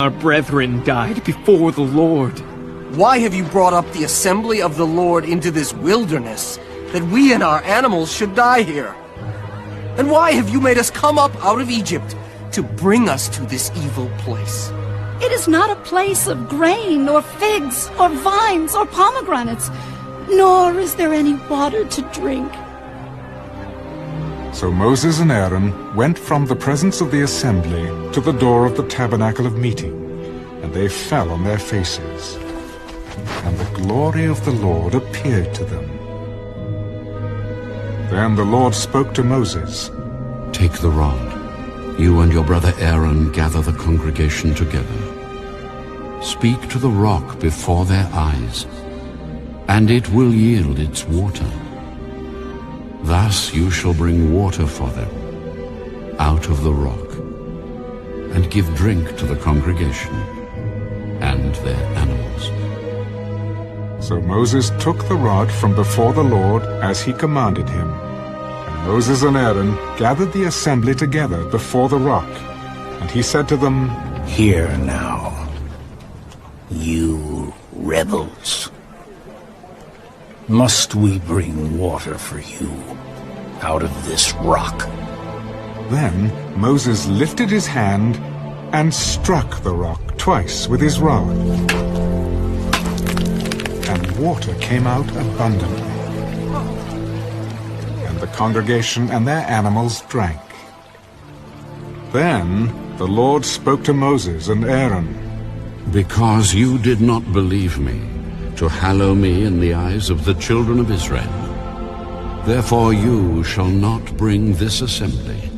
Our brethren died before the Lord. Why have you brought up the assembly of the Lord into this wilderness, that we and our animals should die here? And why have you made us come up out of Egypt to bring us to this evil place? It is not a place of grain, or figs, or vines, or pomegranates, nor is there any water to drink. So Moses and Aaron went from the presence of the assembly to the door of the tabernacle of meeting, and they fell on their faces. And the glory of the Lord appeared to them. Then the Lord spoke to Moses. Take the rod. You and your brother Aaron gather the congregation together. Speak to the rock before their eyes, and it will yield its water. Thus you shall bring water for them out of the rock, and give drink to the congregation and their animals. So Moses took the rod from before the Lord as he commanded him. And Moses and Aaron gathered the assembly together before the rock. And he said to them, Hear now, you rebels. Must we bring water for you out of this rock? Then Moses lifted his hand and struck the rock twice with his rod. And water came out abundantly. And the congregation and their animals drank. Then the Lord spoke to Moses and Aaron. Because you did not believe me, to hallow me in the eyes of the children of Israel, therefore you shall not bring this assembly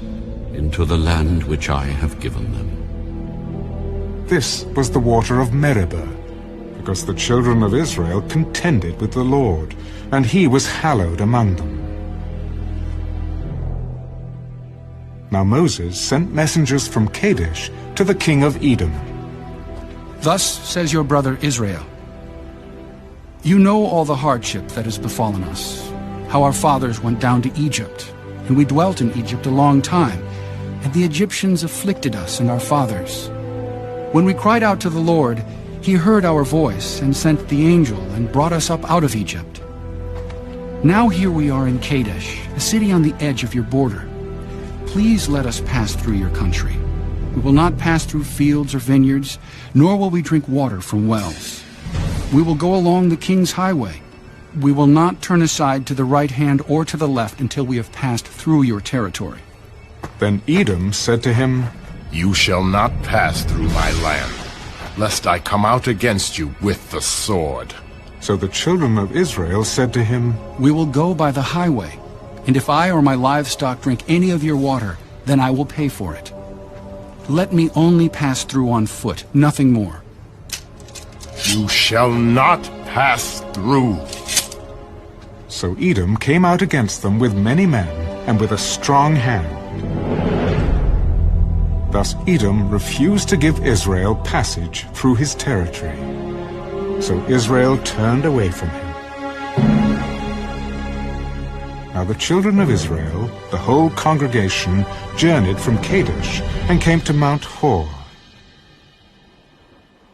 into the land which I have given them. This was the water of Meribah, because the children of Israel contended with the Lord, and he was hallowed among them. Now Moses sent messengers from Kadesh to the king of Edom. Thus says your brother Israel, You know all the hardship that has befallen us, how our fathers went down to Egypt, and we dwelt in Egypt a long time, and the Egyptians afflicted us and our fathers. When we cried out to the Lord, he heard our voice and sent the angel and brought us up out of Egypt. Now here we are in Kadesh, a city on the edge of your border. Please let us pass through your country. We will not pass through fields or vineyards, nor will we drink water from wells. We will go along the king's highway. We will not turn aside to the right hand or to the left until we have passed through your territory. Then Edom said to him, You shall not pass through my land, lest I come out against you with the sword. So the children of Israel said to him, We will go by the highway, and if I or my livestock drink any of your water, then I will pay for it. Let me only pass through on foot, nothing more. You shall not pass through. So Edom came out against them with many men and with a strong hand. Thus Edom refused to give Israel passage through his territory. So Israel turned away from him. Now the children of Israel, the whole congregation, journeyed from Kadesh and came to Mount Hor.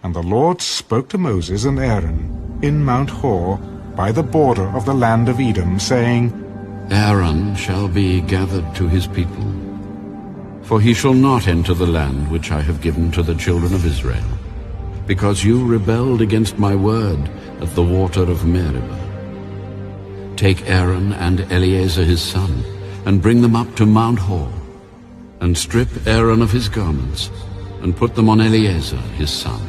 And the Lord spoke to Moses and Aaron in Mount Hor by the border of the land of Edom, saying, Aaron shall be gathered to his people, for he shall not enter the land which I have given to the children of Israel, because you rebelled against my word at the water of Meribah. Take Aaron and Eleazar his son, and bring them up to Mount Hor, and strip Aaron of his garments, and put them on Eleazar his son.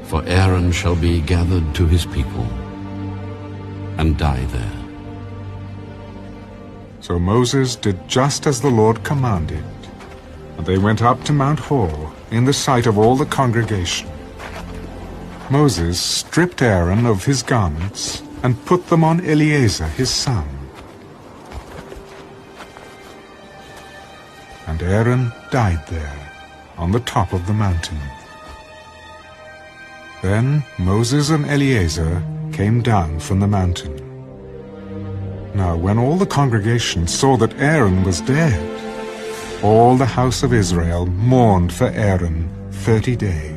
For Aaron shall be gathered to his people, and die there. So Moses did just as the Lord commanded, and they went up to Mount Hor in the sight of all the congregation. Moses stripped Aaron of his garments and put them on Eleazar his son. And Aaron died there on the top of the mountain. Then Moses and Eleazar came down from the mountain. Now when all the congregation saw that Aaron was dead, all the house of Israel mourned for Aaron 30 days.